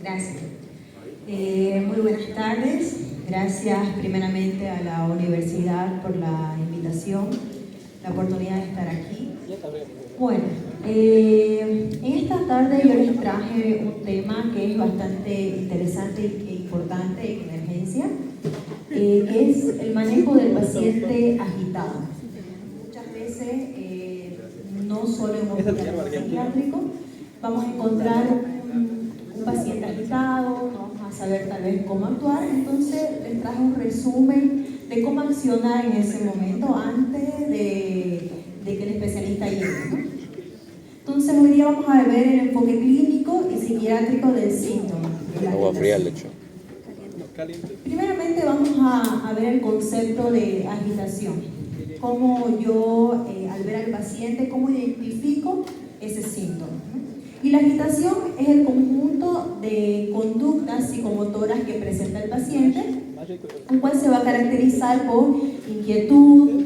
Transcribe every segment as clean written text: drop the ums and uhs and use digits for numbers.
Gracias. Muy buenas tardes. Gracias primeramente a la universidad por la invitación, la oportunidad de estar aquí. Bueno, en esta tarde yo les traje un tema que es bastante interesante e importante en emergencia, que es el manejo del paciente agitado. Muchas veces, no solo en un hospital psiquiátrico, vamos a encontrar un paciente agitado, no vamos a saber tal vez cómo actuar, entonces les traje un resumen de cómo accionar en ese momento antes de que el especialista llegue, ¿no? Entonces hoy día vamos a ver el enfoque clínico y psiquiátrico del síntoma. Agua fría le echo. Primeramente vamos a ver el concepto de agitación. Cómo yo, al ver al paciente, cómo identifico ese síntoma, ¿no? Y la agitación es el conjunto de conductas psicomotoras que presenta el paciente, el cual se va a caracterizar por inquietud,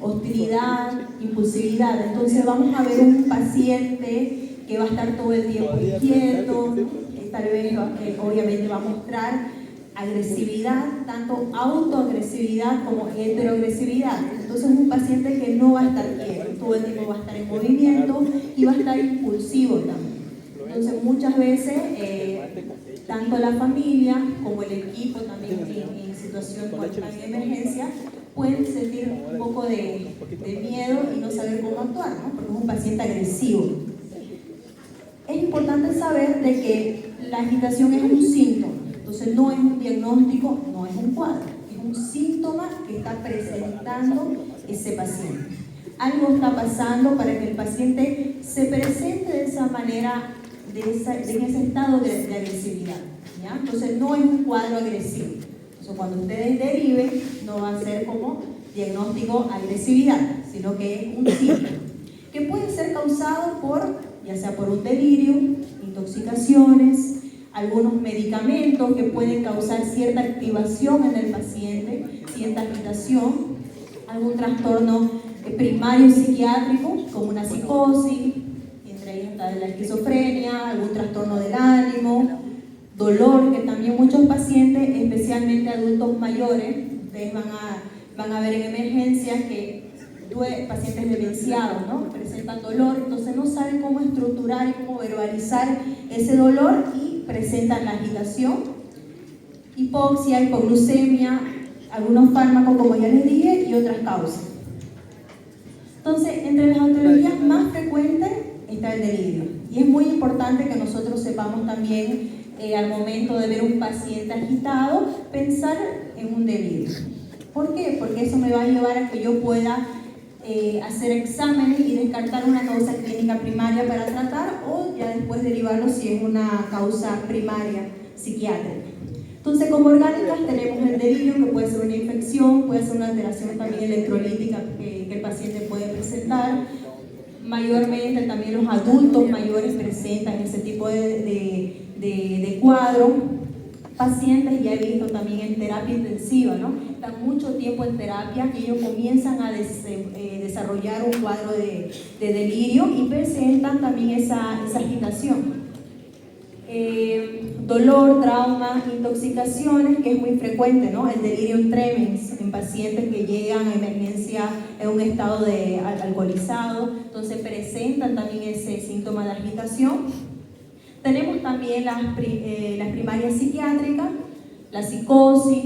hostilidad, impulsividad. Entonces vamos a ver un paciente que va a estar todo el tiempo inquieto, tal vez obviamente va a mostrar agresividad, tanto autoagresividad como heteroagresividad. Entonces es un paciente que no va a estar quieto, todo el tiempo va a estar en movimiento y va a estar impulsivo también. Entonces muchas veces tanto la familia como el equipo también en situación cuando están en emergencia pueden sentir un poco de miedo y no saber cómo actuar, ¿no? Porque es un paciente agresivo. Es importante saber de que la agitación es un síntoma, entonces no es un diagnóstico, no es un cuadro, es un síntoma que está presentando ese paciente. Algo está pasando para que el paciente se presente de esa manera, en ese estado de agresividad, ¿ya? Entonces no es un cuadro agresivo. Entonces cuando ustedes deriven, no va a ser como diagnóstico agresividad, sino que es un síntoma que puede ser causado por, ya sea por un delirio, intoxicaciones, algunos medicamentos que pueden causar cierta activación en el paciente, cierta agitación, algún trastorno primario psiquiátrico como una psicosis, entre ellas está la esquizofrenia, algún trastorno del ánimo, dolor, que también muchos pacientes, especialmente adultos mayores, ustedes van a ver en emergencias que pacientes demenciados, ¿no? Presentan dolor, entonces no saben cómo estructurar y cómo verbalizar ese dolor y presentan la agitación, hipoxia, hipoglucemia, algunos fármacos como ya les dije y otras causas. Entonces, entre las etiologías más frecuentes está el delirio y es muy importante que nosotros sepamos también al momento de ver un paciente agitado pensar en un delirio. ¿Por qué? Porque eso me va a llevar a que yo pueda hacer exámenes y descartar una causa clínica primaria para tratar o ya después derivarlo si es una causa primaria psiquiátrica. Entonces, como orgánicas tenemos el delirio, que puede ser una infección, puede ser una alteración también electrolítica que el paciente puede presentar. Mayormente también los adultos mayores presentan ese tipo de cuadro. Pacientes, ya he visto también en terapia intensiva, ¿no? Están mucho tiempo en terapia y ellos comienzan a desarrollar un cuadro de delirio y presentan también esa agitación. Dolor, trauma, intoxicaciones, que es muy frecuente, ¿no? El delirium tremens en pacientes que llegan a emergencia en un estado de alcoholizado, entonces presentan también ese síntoma de agitación. Tenemos también las primarias psiquiátricas, la psicosis,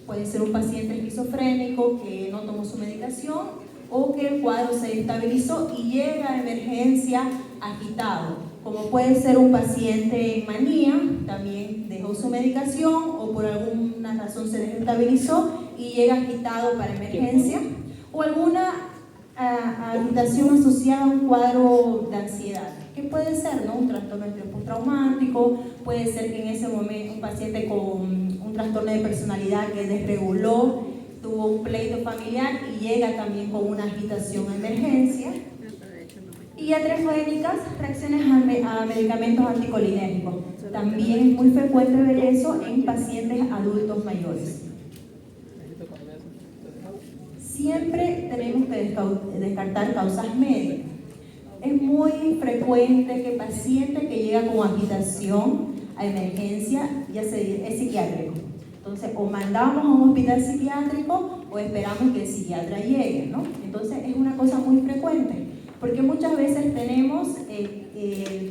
puede ser un paciente esquizofrénico que no tomó su medicación o que el cuadro se estabilizó y llega a emergencia agitado, como puede ser un paciente en manía, también dejó su medicación o por alguna razón se desestabilizó y llega agitado para emergencia, o alguna agitación asociada a un cuadro de ansiedad, que puede ser, ¿no? Un trastorno postraumático, puede ser que en ese momento un paciente con un trastorno de personalidad que desreguló, tuvo un pleito familiar y llega también con una agitación a emergencia. Y iatrogénicas, reacciones a medicamentos anticolinérgicos. También es muy frecuente ver eso en pacientes adultos mayores. Siempre tenemos que descartar causas médicas. Es muy frecuente que paciente que llega con agitación a emergencia es psiquiátrico. Entonces, o mandamos a un hospital psiquiátrico o esperamos que el psiquiatra llegue, ¿no? Entonces, es una cosa muy frecuente, porque muchas veces tenemos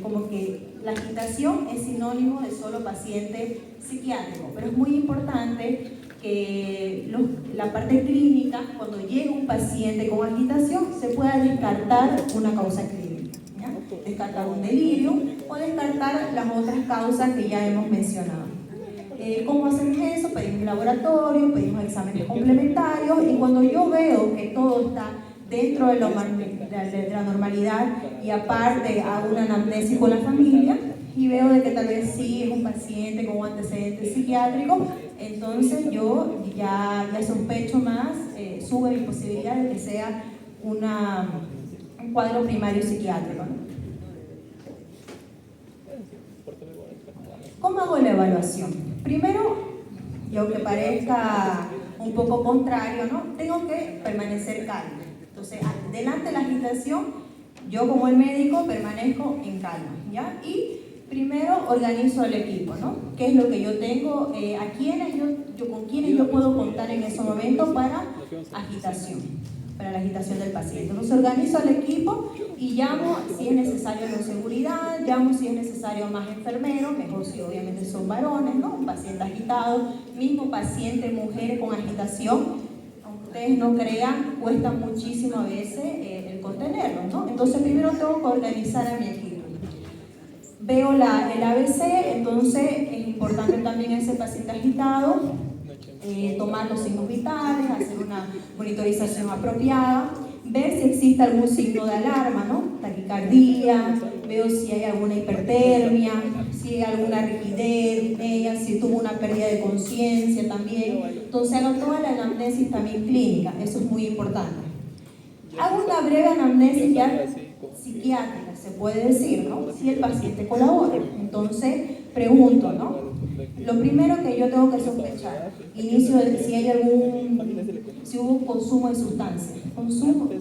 como que la agitación es sinónimo de solo paciente psiquiátrico, pero es muy importante que la parte clínica, cuando llega un paciente con agitación, se pueda descartar una causa clínica, ¿ya? Descartar un delirio o descartar las otras causas que ya hemos mencionado. ¿Cómo hacemos eso? Pedimos laboratorio, pedimos exámenes complementarios y cuando yo veo que todo está dentro de la normalidad y aparte hago una anamnesis con la familia y veo de que tal vez sí es un paciente con un antecedente psiquiátrico, entonces yo ya sospecho más, sube mi posibilidad de que sea un cuadro primario psiquiátrico, ¿no? ¿Cómo hago la evaluación? Primero, y aunque parezca un poco contrario, ¿no? Tengo que permanecer calma. Entonces, delante de la agitación, yo como el médico permanezco en calma, ¿ya? Y primero organizo el equipo, ¿no? ¿Qué es lo que yo tengo? ¿Con quiénes yo puedo contar en ese momento para la agitación del paciente? Entonces organizo el equipo y llamo si es necesario la seguridad, llamo si es necesario más enfermeros, mejor si obviamente son varones, ¿no? Un paciente agitado, mismo paciente, mujeres con agitación, aunque ustedes no crean, cuesta muchísimo a veces el contenerlo, ¿no? Entonces primero tengo que organizar a mi equipo. Veo el ABC, entonces es importante también ese paciente agitado, tomar los signos vitales, hacer una monitorización apropiada, ver si existe algún signo de alarma, ¿no? Taquicardia, veo si hay alguna hipertermia, si hay alguna rigidez en ella, si tuvo una pérdida de conciencia también. Entonces hago toda la anamnesis también clínica, eso es muy importante. Hago una breve anamnesis ya psiquiátrica, se puede decir, ¿no? Si el paciente colabora. Entonces pregunto, ¿no? Lo primero que yo tengo que sospechar, si hubo un consumo de sustancias.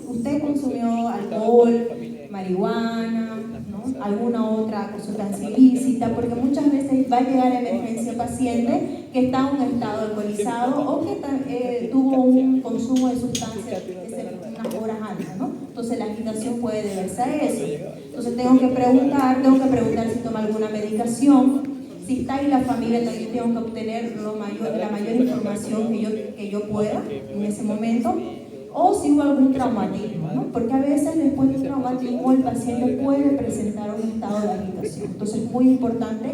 Usted consumió alcohol, marihuana, ¿no? Alguna otra sustancia ilícita, porque muchas veces va a llegar a emergencia paciente que está en un estado alcoholizado o que tuvo un consumo de sustancias unas horas antes, ¿no? Entonces la agitación puede deberse a eso. Entonces tengo que preguntar si toma alguna medicación. Si está ahí la familia, también tengo que obtener la mayor información que yo pueda en ese momento, o si hubo algún traumatismo, ¿no? Porque a veces después de un traumatismo el paciente puede presentar un estado de agitación. Entonces es muy importante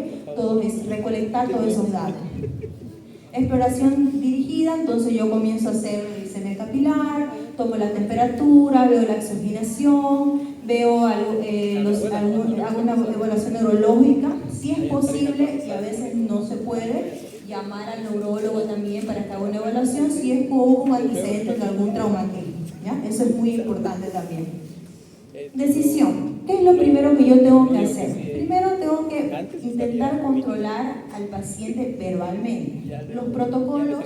recolectar todos esos datos. Exploración dirigida, entonces yo comienzo a hacer el examen capilar, tomo la temperatura, veo la oxigenación, veo alguna evaluación neurológica, si es posible, y a veces no se puede, llamar al neurólogo también para que haga una evaluación si es que hubo un antecedente de algún traumatismo, ¿ya? Eso es muy importante también. Decisión. ¿Qué es lo primero que yo tengo que hacer? Primero tengo que intentar controlar al paciente verbalmente. Los protocolos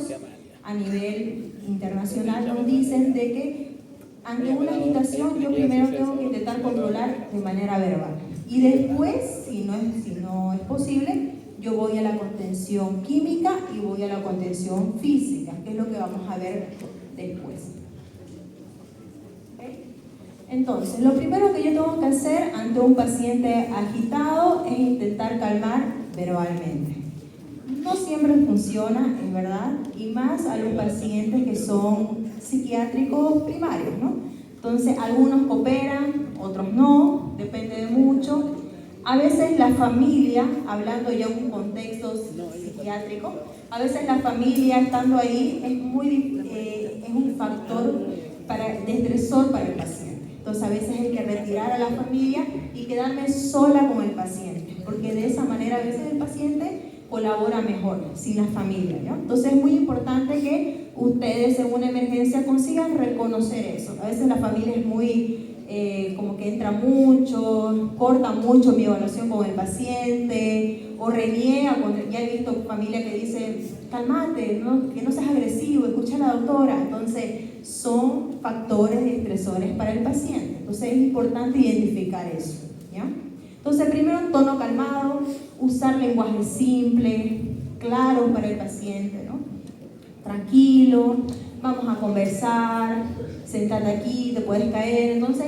a nivel internacional nos dicen de que ante una agitación yo primero tengo que intentar controlar de manera verbal. Y después, si no es posible, yo voy a la contención química y voy a la contención física, que es lo que vamos a ver después. Entonces, lo primero que yo tengo que hacer ante un paciente agitado es intentar calmar verbalmente. No siempre funciona, en verdad, y más a los pacientes que son psiquiátricos primarios, ¿no? Entonces, algunos cooperan, otros no, depende de mucho. A veces la familia, hablando ya en un contexto psiquiátrico, a veces la familia estando ahí es un factor de estresor para el paciente. Entonces a veces hay que retirar a la familia y quedarme sola con el paciente, porque de esa manera a veces el paciente colabora mejor sin la familia, ¿no? Entonces es muy importante que ustedes en una emergencia consigan reconocer eso. A veces la familia es muy, como que entra mucho, corta mucho mi evaluación con el paciente, o reniega, ya he visto familia que dice, cálmate, ¿no? Que no seas agresivo, escucha a la doctora. Entonces son factores estresores para el paciente. Entonces es importante identificar eso, ¿ya? Entonces primero un tono calmado, usar lenguaje simple, claro para el paciente, ¿no? Tranquilo, vamos a conversar, sentate aquí, te puedes caer. Entonces,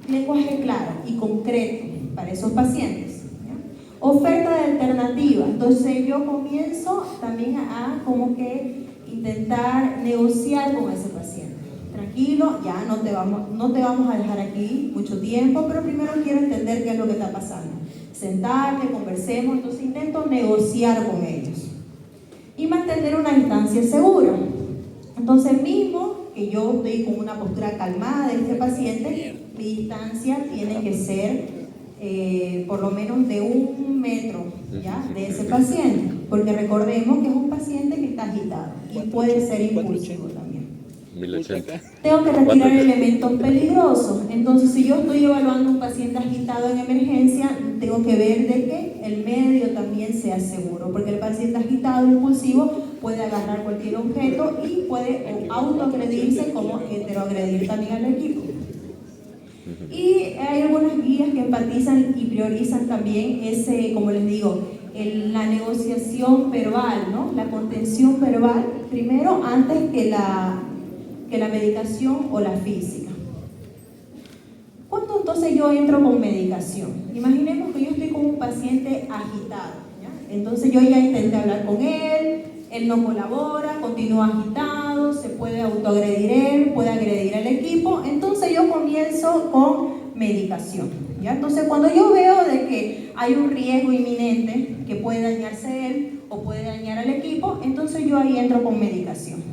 lenguaje claro y concreto para esos pacientes, ¿ya? Oferta de alternativa. Entonces yo comienzo también a como que intentar negociar con ese paciente. Tranquilo, ya no te vamos a dejar aquí mucho tiempo, pero primero quiero entender qué es lo que está pasando. Sentarme, conversemos. Entonces intento negociar con ellos y mantener una distancia segura. Entonces mismo que yo estoy con una postura calmada de este paciente, mi distancia tiene que ser por lo menos de 1 metro, ¿ya?, de ese paciente, porque recordemos que es un paciente que está agitado y puede ser impulsivo también. 1080. Tengo que retirar elementos peligrosos. Entonces, si yo estoy evaluando un paciente agitado en emergencia, tengo que ver de que el medio también sea seguro, porque el paciente agitado impulsivo puede agarrar cualquier objeto y puede autoagredirse como heteroagredir también al equipo. Y hay algunas guías que enfatizan y priorizan también ese, como les digo, la negociación verbal, ¿no? La contención verbal primero antes que la medicación o la física. ¿Cuándo entonces yo entro con medicación? Imaginemos que yo estoy con un paciente agitado, ¿ya? Entonces yo ya intenté hablar con él no colabora, continúa agitado, se puede autoagredir él, puede agredir al equipo. Entonces yo comienzo con medicación, ¿ya? Entonces cuando yo veo de que hay un riesgo inminente que puede dañarse él o puede dañar al equipo, entonces yo ahí entro con medicación.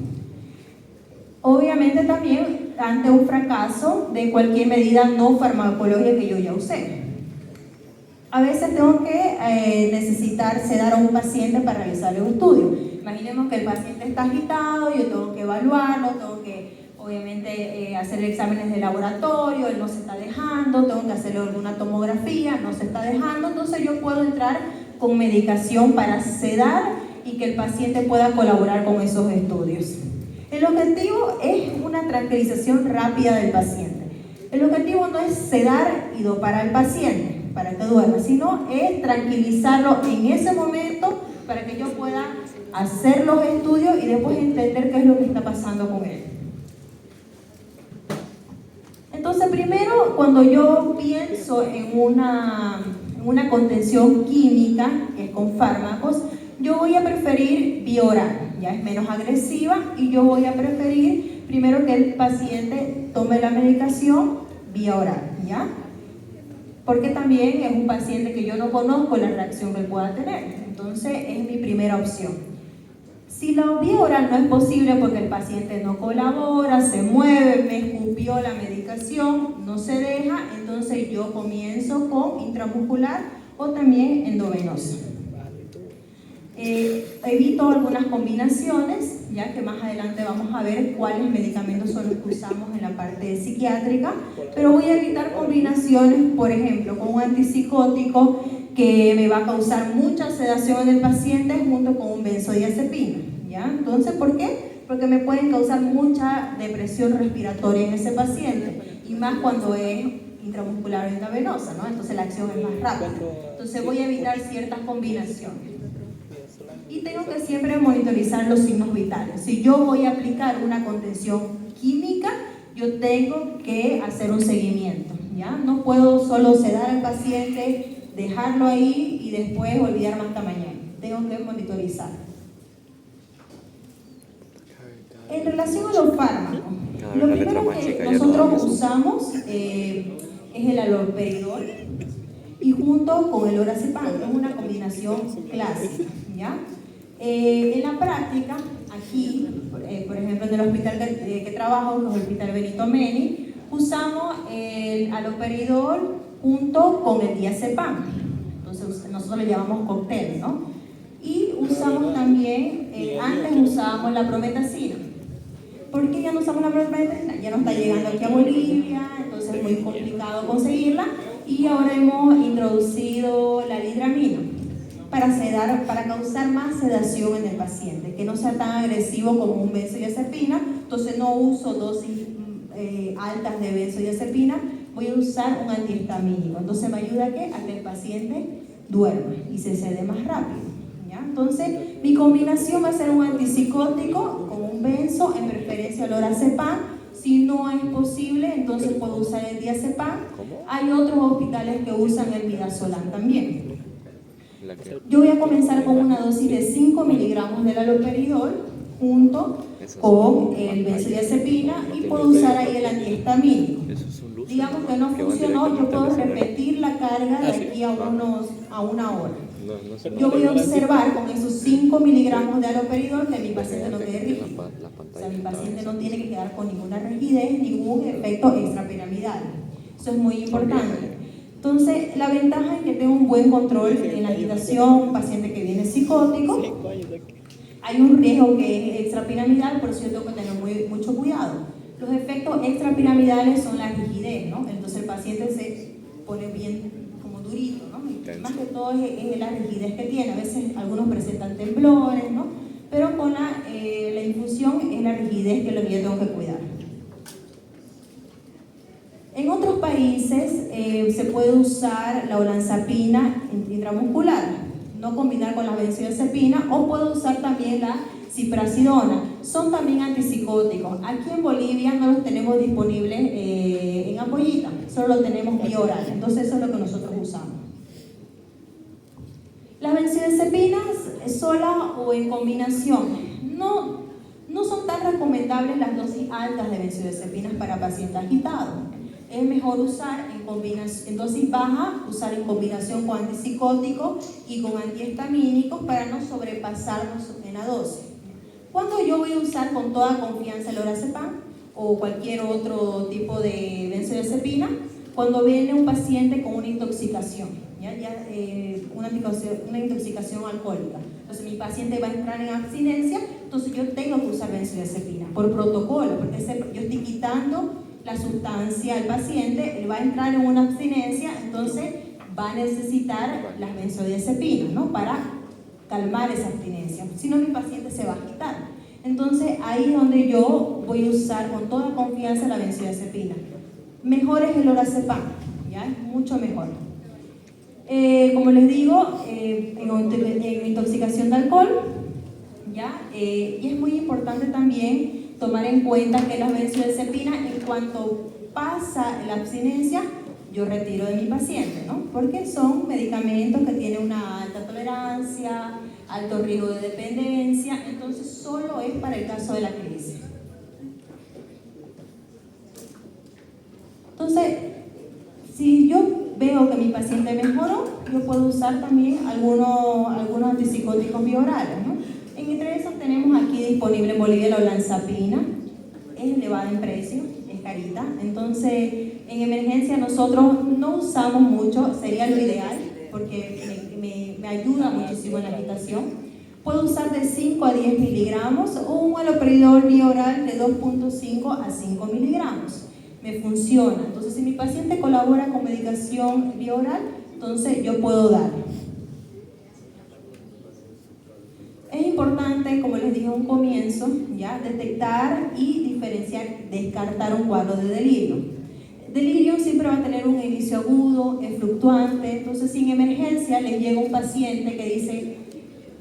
Obviamente también ante un fracaso de cualquier medida no farmacológica que yo ya usé. A veces tengo que necesitar sedar a un paciente para realizarle un estudio. Imaginemos que el paciente está agitado, yo tengo que evaluarlo, tengo que obviamente hacer exámenes de laboratorio, él no se está dejando, tengo que hacerle alguna tomografía, no se está dejando, entonces yo puedo entrar con medicación para sedar y que el paciente pueda colaborar con esos estudios. El objetivo es una tranquilización rápida del paciente. El objetivo no es sedar y dopar al paciente para que duerma, sino es tranquilizarlo en ese momento para que yo pueda hacer los estudios y después entender qué es lo que está pasando con él. Entonces, primero, cuando yo pienso en una contención química, que es con fármacos, yo voy a preferir vía oral, ya es menos agresiva, y yo voy a preferir primero que el paciente tome la medicación vía oral, ¿ya? Porque también es un paciente que yo no conozco la reacción que él pueda tener, entonces es mi primera opción. Si la vía oral no es posible porque el paciente no colabora, se mueve, me escupió la medicación, no se deja, entonces yo comienzo con intramuscular o también endovenosa. Evito algunas combinaciones, ya que más adelante vamos a ver cuáles medicamentos son los que usamos en la parte psiquiátrica, pero voy a evitar combinaciones, por ejemplo, con un antipsicótico que me va a causar mucha sedación en el paciente junto con un benzodiazepina, ¿ya? Entonces, ¿por qué? Porque me pueden causar mucha depresión respiratoria en ese paciente, y más cuando es intramuscular o intravenosa, ¿no? Entonces la acción es más rápida. Entonces voy a evitar ciertas combinaciones. Y tengo que siempre monitorizar los signos vitales. Si yo voy a aplicar una contención química, yo tengo que hacer un seguimiento, ¿ya? No puedo solo sedar al paciente, dejarlo ahí y después olvidarme hasta mañana. Tengo que monitorizar. En relación a los fármacos, lo primero que nosotros usamos es el haloperidol y junto con el lorazepam, es una combinación clásica, ¿ya? En la práctica, aquí, por ejemplo, en el hospital que trabajo, el Hospital Benito Meni, usamos el haloperidol junto con el diazepam. Entonces nosotros le llamamos cóctel, ¿no? Y usamos también, antes usábamos la prometacina. ¿Por qué ya no usamos la prometacina? Ya no está llegando aquí a Bolivia, entonces es muy complicado conseguirla, y ahora hemos introducido la lidramina. para causar más sedación en el paciente, que no sea tan agresivo como un benzodiazepina. Entonces no uso dosis altas de benzodiazepina, voy a usar un antihistamínico. Entonces me ayuda a que el paciente duerma y se cede más rápido, ¿ya? Entonces mi combinación va a ser un antipsicótico con un benzo, en preferencia lorazepam. Si no es posible, entonces puedo usar el diazepam. Hay otros hospitales que usan el midazolam también. Yo voy a comenzar con una dosis de 5 miligramos del haloperidol junto con el benzodiazepina y puedo usar ahí el antihistamínico. Digamos que no funcionó, yo puedo repetir la carga de aquí a una hora. Yo voy a observar con esos 5 miligramos de haloperidol que mi paciente no quede rígido. O sea, mi paciente no tiene que quedar con ninguna rigidez, ningún efecto extrapiramidal. Eso es muy importante. Entonces, la ventaja es que tengo un buen control en la agitación, un paciente que viene psicótico. Hay un riesgo que es extrapiramidal, por eso yo tengo que tener mucho cuidado. Los efectos extrapiramidales son la rigidez, ¿no? Entonces el paciente se pone bien como durito, ¿no? Más que todo es la rigidez que tiene. A veces algunos presentan temblores, ¿no? Pero con la infusión es la rigidez que es lo que yo tengo que cuidar. En otros países se puede usar la olanzapina intramuscular, no combinar con la benzodiazepina, o puedo usar también la ziprasidona. Son también antipsicóticos. Aquí en Bolivia no los tenemos disponibles en ampollita, solo lo tenemos vía oral. Entonces eso es lo que nosotros usamos. Las benzodiazepinas solas o en combinación no son tan recomendables las dosis altas de benzodiazepinas para pacientes agitados. Es mejor usar en dosis baja, usar en combinación con antipsicóticos y con antihistamínicos para no sobrepasarnos en la dosis. Cuando yo voy a usar con toda confianza el lorazepam o cualquier otro tipo de benzodiazepina, cuando viene un paciente con una intoxicación, una intoxicación alcohólica. Entonces mi paciente va a entrar en abstinencia, entonces yo tengo que usar benzodiazepina por protocolo, porque yo estoy quitando la sustancia al paciente, él va a entrar en una abstinencia, entonces va a necesitar las benzodiazepinas, ¿no? Para calmar esa abstinencia, si no mi paciente se va a agitar. Entonces ahí es donde yo voy a usar con toda confianza la benzodiazepina. Mejor es el lorazepam, ¿ya? Es mucho mejor. Como les digo, en intoxicación de alcohol, ¿ya? Y es muy importante también tomar en cuenta que las benzodiazepinas, en cuanto pasa la abstinencia, yo retiro de mi paciente, ¿no? Porque son medicamentos que tienen una alta tolerancia, alto riesgo de dependencia, entonces solo es para el caso de la crisis. Entonces, si yo veo que mi paciente mejoró, yo puedo usar también algunos antipsicóticos biorales, ¿no? Entre esos tenemos aquí disponible en Bolivia la olanzapina, es elevada en precio, es carita, entonces en emergencia nosotros no usamos mucho, sería lo ideal, porque me ayuda muchísimo en la agitación. Puedo usar de 5 a 10 miligramos o un haloperidol bioral de 2.5 a 5 miligramos. Me funciona. Entonces, si mi paciente colabora con medicación bioral, entonces yo puedo dar. Es importante, como les dije en un comienzo, ¿ya? Detectar y diferenciar, descartar un cuadro de delirio. Delirio siempre va a tener un inicio agudo, es fluctuante, entonces si en emergencia les llega un paciente que dice,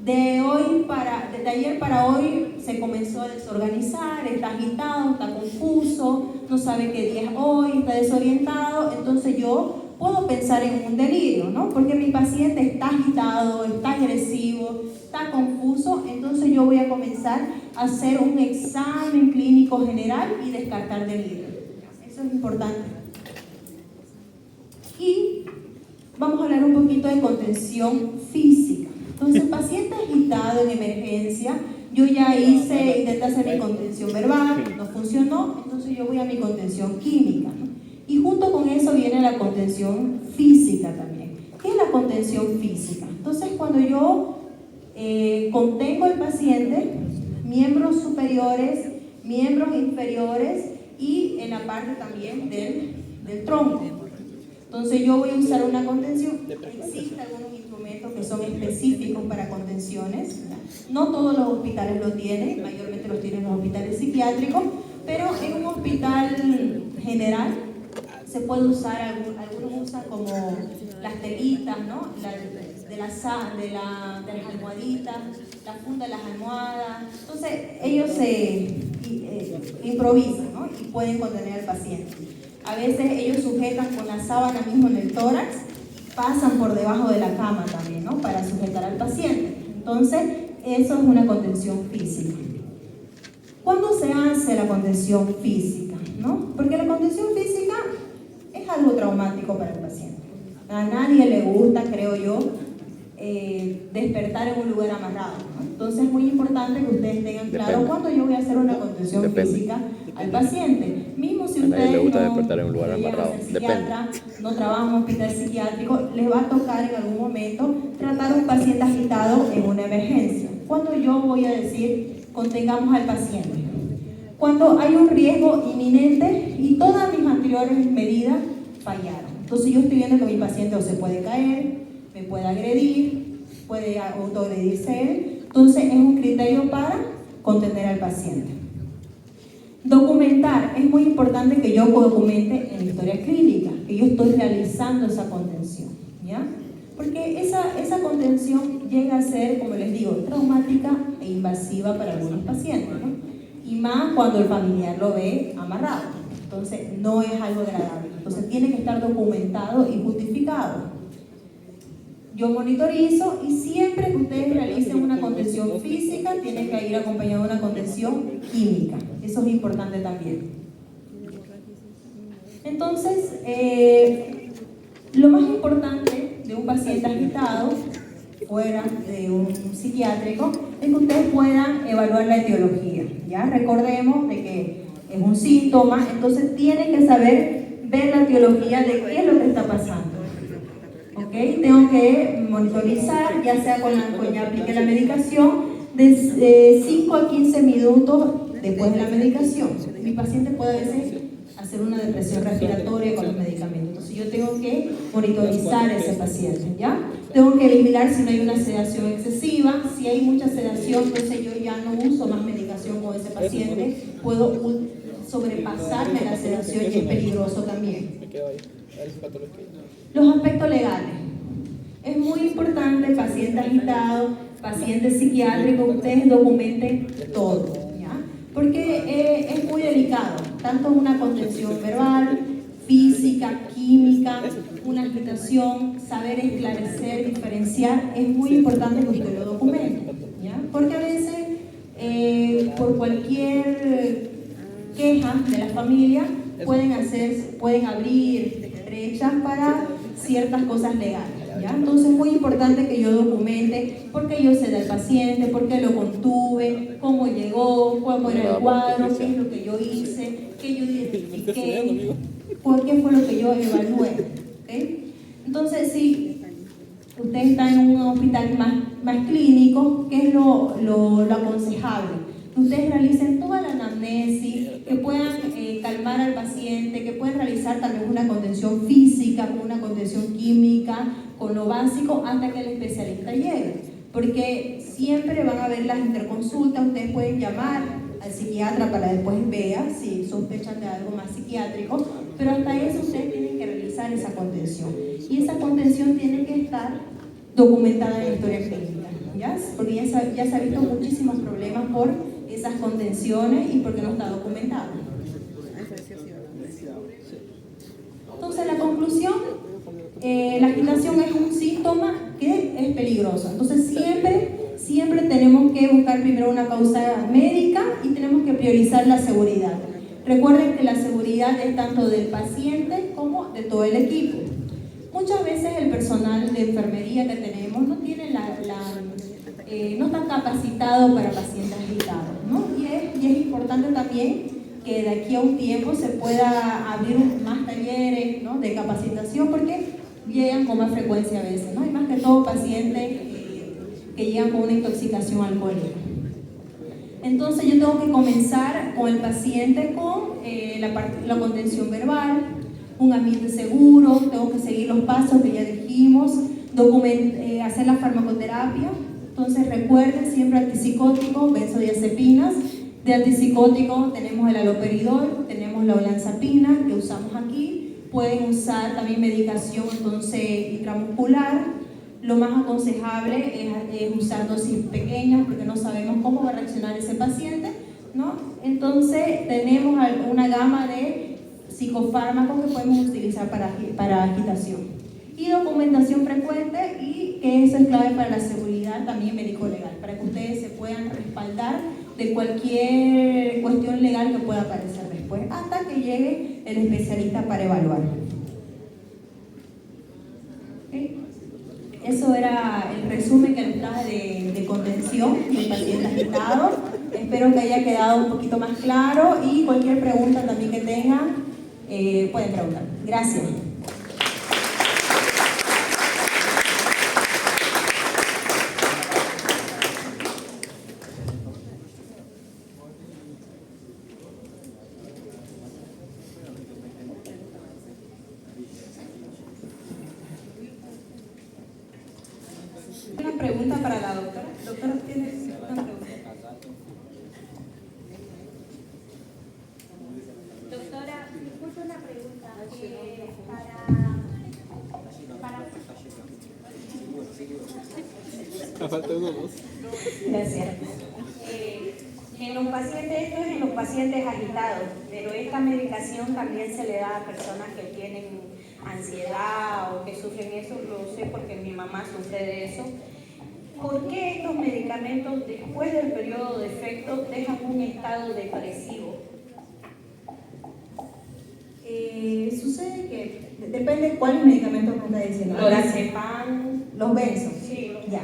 desde ayer para hoy se comenzó a desorganizar, está agitado, está confuso, no sabe qué día es hoy, está desorientado, entonces yo puedo pensar en un delirio, ¿no? Porque mi paciente está agitado, está agresivo, está confuso, entonces yo voy a comenzar a hacer un examen clínico general y descartar delirio. Eso es importante. Y vamos a hablar un poquito de contención física. Entonces, paciente agitado en emergencia, yo ya intenté hacer mi contención verbal, no funcionó, entonces yo voy a mi contención química, ¿no? Y junto con eso viene la contención física también. ¿Qué es la contención física? Entonces, cuando yo contengo al paciente, miembros superiores, miembros inferiores y en la parte también del tronco. Entonces yo voy a usar una contención. Existen algunos instrumentos que que son específicos para contenciones. No todos los hospitales lo tienen, mayormente los tienen los hospitales psiquiátricos, pero en un hospital general se puede usar, algunos usan como las telitas, ¿no? De las almohaditas, la funda de las almohadas. Entonces ellos se improvisan, ¿no? Y pueden contener al paciente. A veces ellos sujetan con la sábana mismo en el tórax, pasan por debajo de la cama también, ¿no? Para sujetar al paciente. Entonces eso es una contención física. ¿Cuándo se hace la contención física? ¿No? Porque la contención física es algo traumático para el paciente. A nadie le gusta, creo yo, despertar en un lugar amarrado, ¿no? Entonces es muy importante que ustedes tengan claro cuándo yo voy a hacer una contención física al paciente. Mismo si ustedes no despertar en un lugar amarrado. No trabajan en un hospital psiquiátrico, les va a tocar en algún momento tratar a un paciente agitado en una emergencia. ¿Cuándo yo voy a decir contengamos al paciente? Cuando hay un riesgo inminente y todas mis anteriores medidas fallaron. Entonces yo estoy viendo que mi paciente o se puede caer, me puede agredir, puede autoagredirse él. Entonces es un criterio para contener al paciente. Documentar. Es muy importante que yo documente en la historia clínica, que yo estoy realizando esa contención, ¿ya? Porque esa contención llega a ser, como les digo, traumática e invasiva para algunos pacientes, ¿no? Y más cuando el familiar lo ve amarrado. Entonces no es algo agradable. Entonces tiene que estar documentado y justificado. Yo monitorizo y siempre que ustedes realicen una contención física, tiene que ir acompañado de una contención química. Eso es importante también. Entonces, lo más importante de un paciente agitado, fuera de un psiquiátrico, es que ustedes puedan evaluar la etiología. ¿Ya? Recordemos de que es un síntoma, entonces tienen que saber ver la etiología de qué es lo que está pasando. ¿Okay? Tengo que monitorizar, ya sea con ya apliqué la medicación, de 5 a 15 minutos después de la medicación. Mi paciente puede a veces hacer una depresión respiratoria con los medicamentos. Entonces yo tengo que monitorizar a ese paciente, ¿ya? Tengo que vigilar si no hay una sedación excesiva. Si hay mucha sedación, entonces yo ya no uso más medicación con ese paciente. Puedo sobrepasarme la sedación y es peligroso también. Los aspectos legales. Es muy importante, paciente agitado, paciente psiquiátrico, ustedes documenten todo, ¿ya? Porque es muy delicado, tanto una contención verbal, física, química, una agitación, saber esclarecer, diferenciar, es muy importante que usted lo documente, ¿ya? Porque a veces, por cualquier queja de la familia, pueden abrir brechas para ciertas cosas legales, ¿ya? Entonces es muy importante que yo documente por qué yo sé del paciente, por qué lo contuve, cómo llegó, cómo era el cuadro, qué es lo que yo hice, qué yo identifiqué, por qué fue lo que yo evalué, ¿okay? Entonces, si usted está en un hospital más clínico, ¿qué es lo aconsejable? Que ustedes realicen toda la anamnesis, que puedan calmar al paciente, que puedan realizar también una contención física, una contención química, con lo básico hasta que el especialista llegue. Porque siempre van a haber las interconsultas, ustedes pueden llamar al psiquiatra para después vea si sospechan de algo más psiquiátrico, pero hasta eso ustedes tienen que realizar esa contención. Y esa contención tiene que estar documentada en la historia clínica, ¿ya? Porque ya se ha visto muchísimos problemas por esas contenciones y porque no está documentado. Entonces la conclusión, la agitación es un síntoma que es peligroso. Entonces siempre tenemos que buscar primero una causa médica y tenemos que priorizar la seguridad. Recuerden que la seguridad es tanto del paciente como de todo el equipo. Muchas veces el personal de enfermería que tenemos no tiene no está capacitado para pacientes agitados, ¿no? Y es importante también que de aquí a un tiempo se pueda abrir más talleres, ¿no?, de capacitación, porque llegan con más frecuencia a veces, ¿no? Y más que todo pacientes que llegan con una intoxicación alcohólica. Entonces yo tengo que comenzar con el paciente con la contención verbal, un ambiente seguro, tengo que seguir los pasos que ya dijimos, hacer la farmacoterapia. Entonces recuerden siempre antipsicóticos, benzodiazepinas. De antipsicótico tenemos el haloperidol, tenemos la olanzapina que usamos aquí. Pueden usar también medicación entonces intramuscular. Lo más aconsejable es usar dosis pequeñas porque no sabemos cómo va a reaccionar ese paciente, ¿no? Entonces tenemos una gama de psicofármacos que podemos utilizar para agitación. Y documentación frecuente, y que eso es clave para la seguridad también médico-legal, para que ustedes se puedan respaldar de cualquier cuestión legal que pueda aparecer después, hasta que llegue el especialista para evaluar. ¿Okay? Eso era el resumen que les traje de contención del paciente agitado. Espero que haya quedado un poquito más claro, y cualquier pregunta también que tengan, pueden preguntar. Gracias. Una pregunta para la doctora. Doctora, ¿tiene una pregunta? Doctora, disculpe una pregunta. Gracias. En los pacientes, esto es en los pacientes agitados, pero esta medicación también se le da a personas que tienen ansiedad o que sufren eso, lo sé porque mi mamá sufre de eso. ¿Por qué estos medicamentos después del periodo de efecto dejan un estado depresivo? Sucede que depende de cuáles medicamentos me está diciendo. Lorazepam. Los benzos. Sí. Ya.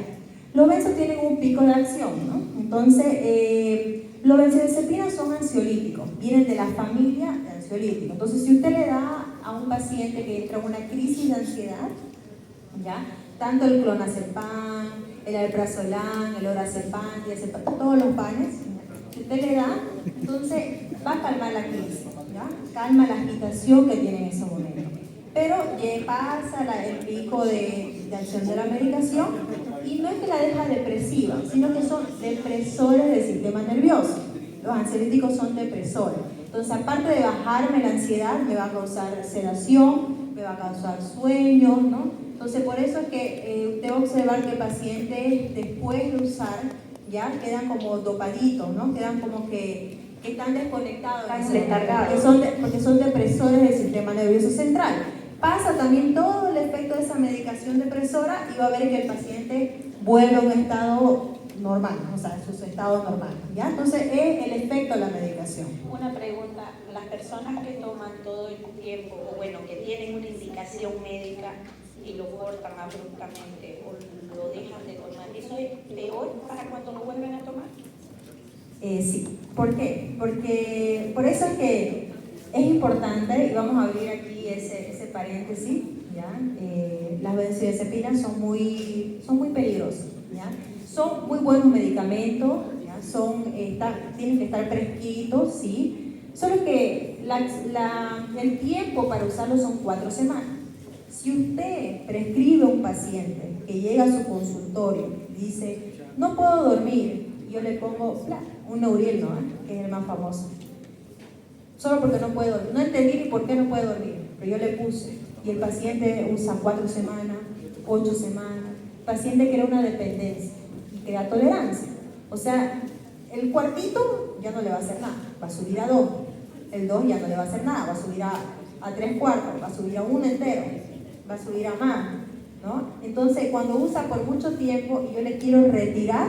Los benzos tienen un pico de acción, ¿no? Entonces, los benzodiazepinas son ansiolíticos, vienen de la familia de ansiolíticos. Entonces, si usted le da a un paciente que entra en una crisis de ansiedad, ¿ya? Tanto el clonazepam, el alprazolam, el lorazepam, diazepam, todos los panes, si usted le da, entonces va a calmar la crisis, ¿ya? Calma la agitación que tiene en ese momento. Pero ya pasa el pico de acción de la medicación, y no es que la deja depresiva, sino que son depresores del sistema nervioso. Los ansiolíticos son depresores. Entonces, aparte de bajarme la ansiedad, me va a causar sedación, me va a causar sueños, ¿no? Entonces, por eso es que usted va a observar que pacientes después de usar ya quedan como dopaditos, ¿no? Quedan como que están desconectados, porque son depresores del sistema nervioso central. Pasa también todo el efecto de esa medicación depresora, y va a ver que el paciente vuelve a un estado normal, o sea, su estado normal, ¿ya? Entonces es el efecto de la medicación. Una pregunta, las personas que toman todo el tiempo, o bueno, que tienen una indicación médica y lo cortan abruptamente o lo dejan de tomar, ¿eso es peor para cuando lo vuelven a tomar? Sí. ¿Por qué? Porque por eso es que es importante, y vamos a abrir aquí ese paréntesis, ¿ya? Las benzodiazepinas son muy peligrosas, ¿ya? Son muy buenos medicamentos, ¿ya? Tienen que estar prescritos, ¿sí? Solo que el tiempo para usarlos son 4 semanas. Si usted prescribe a un paciente que llega a su consultorio y dice, no puedo dormir, yo le pongo un Neuriel, ¿no? Que es el más famoso. Solo porque no puede dormir. No entendí ni por qué no puede dormir, pero yo le puse. Y el paciente usa 4 semanas, 8 semanas. El paciente crea una dependencia y crea tolerancia. O sea, el cuartito ya no le va a hacer nada, va a subir a 2. El 2 ya no le va a hacer nada, va a subir a 3 cuartos, va a subir a 1 entero, va a subir a más, ¿no? Entonces, cuando usa por mucho tiempo y yo le quiero retirar,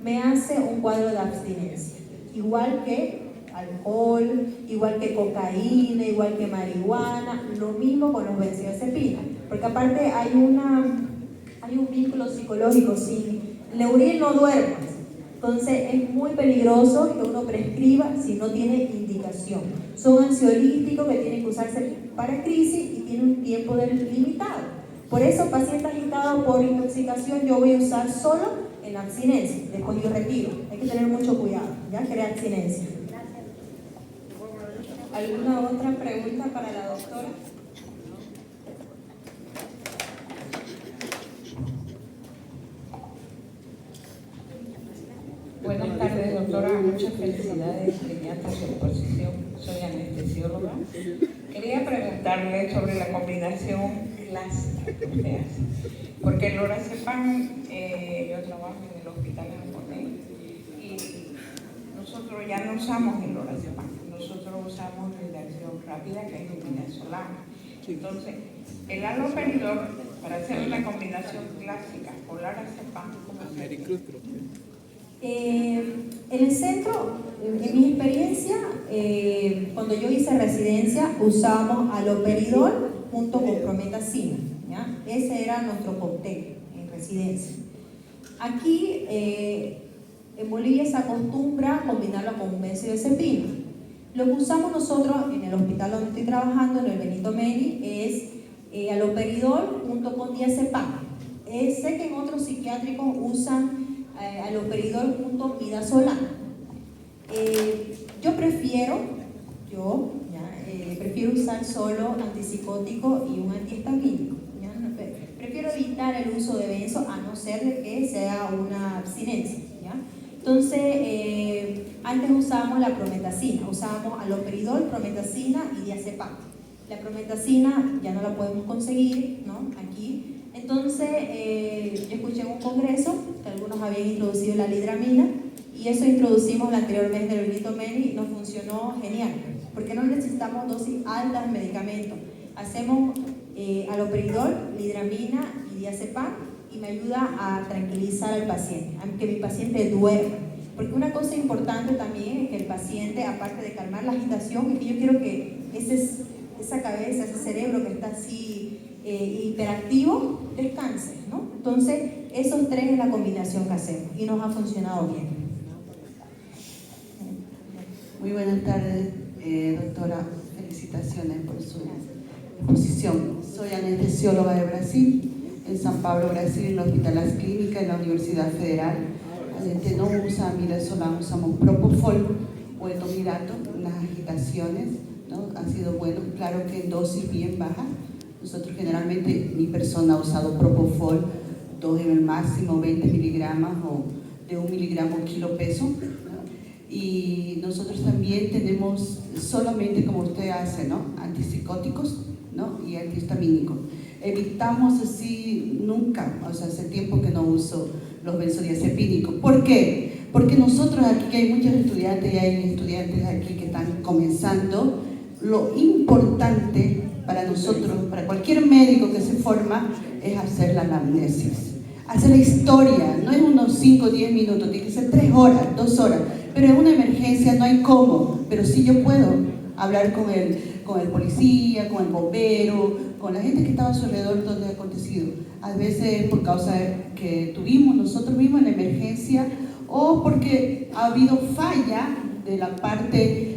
me hace un cuadro de abstinencia. Igual que alcohol, igual que cocaína, igual que marihuana, lo mismo con los benzodiazepinas, porque aparte hay un vínculo psicológico. Si el Neuriel no duerme, entonces es muy peligroso que uno prescriba si no tiene indicación. Son ansiolíticos que tienen que usarse para crisis y tienen un tiempo limitado. Por eso, pacientes agitados por intoxicación yo voy a usar solo en abstinencia, después yo retiro. Hay que tener mucho cuidado, ya crea abstinencia. ¿Alguna otra pregunta para la doctora? Buenas tardes, doctora. Muchas felicidades por su exposición. Soy anestesióloga. Quería preguntarle sobre la combinación clásica que usted hace. Porque el lorazepam, yo trabajo en el hospital japonés y nosotros ya no usamos el lorazepam. Nosotros usamos la reacción rápida, que es midazolam. Entonces, el haloperidol, para hacer una combinación clásica con lorazepam, ¿cómo se hace? En el centro, en mi experiencia, cuando yo hice residencia, usábamos haloperidol junto con prometacina, ¿ya? Ese era nuestro cóctel en residencia. Aquí, en Bolivia se acostumbra combinarlo con un benzodiazepina. Lo que usamos nosotros en el hospital donde estoy trabajando, en el Benito Meni, es haloperidol junto con diazepam. Sé que en otros psiquiátricos usan haloperidol junto con midazolam. Yo prefiero usar solo antipsicótico y un antihistamínico. Prefiero evitar el uso de benzo a no ser de que sea una abstinencia, ¿ya? Entonces, antes usábamos la prometacina, usábamos haloperidol, prometacina y diazepam. La prometacina ya no la podemos conseguir, ¿no? Aquí. Entonces, yo escuché en un congreso que algunos habían introducido la lidramina y eso introducimos el anterior mes del Benito Meni y nos funcionó genial, porque no necesitamos dosis altas de medicamentos. Hacemos haloperidol, lidramina y diazepam y me ayuda a tranquilizar al paciente, a que mi paciente duerma. Porque una cosa importante también es que el paciente, aparte de calmar la agitación, es que yo quiero que esa cabeza, ese cerebro que está así hiperactivo, descanse, ¿no? Entonces, esos tres es la combinación que hacemos y nos ha funcionado bien. Muy buenas tardes, doctora. Felicitaciones por su exposición. Soy anestesióloga de Brasil, en San Pablo, Brasil, en el Hospital Las Clínicas, en la Universidad Federal. La gente no usa midazolam, usamos propofol o etomirato en las agitaciones, ¿no? Ha sido bueno, claro que en dosis bien baja. Nosotros generalmente, mi persona ha usado propofol, 2 en el máximo, 20 miligramos o de 1 miligramo kilo peso, ¿no? Y nosotros también tenemos solamente, como usted hace, ¿no? Antipsicóticos, ¿no? Y antihistamínicos. Evitamos así nunca, o sea, hace tiempo que no uso los benzodiazepínicos. ¿Por qué? Porque nosotros aquí, que hay muchos estudiantes y hay estudiantes aquí que están comenzando, lo importante para nosotros, para cualquier médico que se forma, es hacer la anamnesis, hacer la historia. No es unos 5 o 10 minutos, tiene que ser 3 horas, 2 horas, pero en una emergencia no hay cómo, pero sí yo puedo hablar con el policía, con el bombero, con la gente que estaba a su alrededor donde ha acontecido. A veces por causa que nosotros mismos en la emergencia, o porque ha habido falla de la parte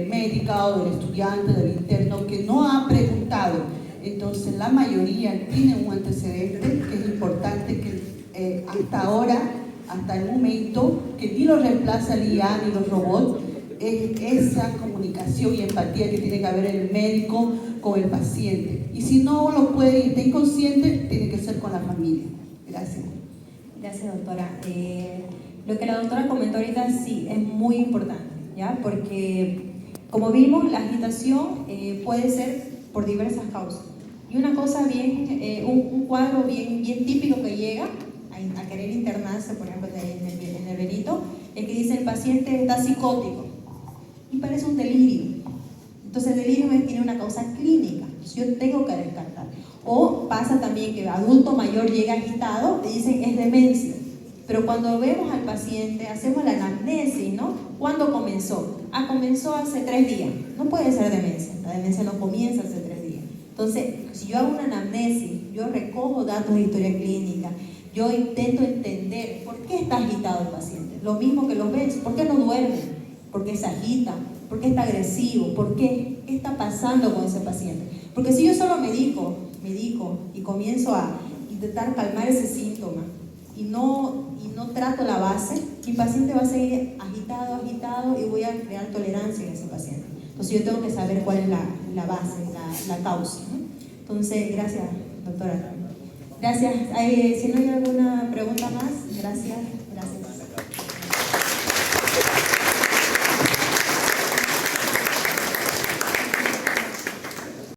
médica o del estudiante, del interno, que no ha preguntado. Entonces la mayoría tiene un antecedente que es importante, que hasta ahora, hasta el momento, que ni lo reemplaza el IA ni los robots, es esa comunicación y empatía que tiene que haber el médico con el paciente. Y si no lo puede y está inconsciente, tiene que ser con la familia. Gracias. Gracias, doctora. Lo que la doctora comentó ahorita sí es muy importante, ¿ya? Porque como vimos, la agitación puede ser por diversas causas. Y una cosa bien, un cuadro bien típico que llega a querer internarse, por ejemplo, en el Benito, es que dice el paciente está psicótico y parece un delirio. Entonces el delirio tiene una causa clínica, yo tengo que descartar. O pasa también que adulto mayor llega agitado y dicen es demencia. Pero cuando vemos al paciente, hacemos la anamnesis, ¿no? ¿Cuándo comenzó? Comenzó hace 3 días. No puede ser demencia. La demencia no comienza hace 3 días. Entonces, si yo hago una anamnesis, yo recojo datos de historia clínica, yo intento entender por qué está agitado el paciente. Lo mismo que los ves. ¿Por qué no duerme? ¿Por qué se agita? ¿Por qué está agresivo? ¿Por qué? ¿Qué está pasando con ese paciente? Porque si yo solo medico y comienzo a intentar calmar ese síntoma y no trato la base, mi paciente va a seguir agitado y voy a crear tolerancia en ese paciente. Entonces yo tengo que saber cuál es la base, la causa, ¿no? Entonces, gracias, doctora. Gracias. Si no hay alguna pregunta más, gracias.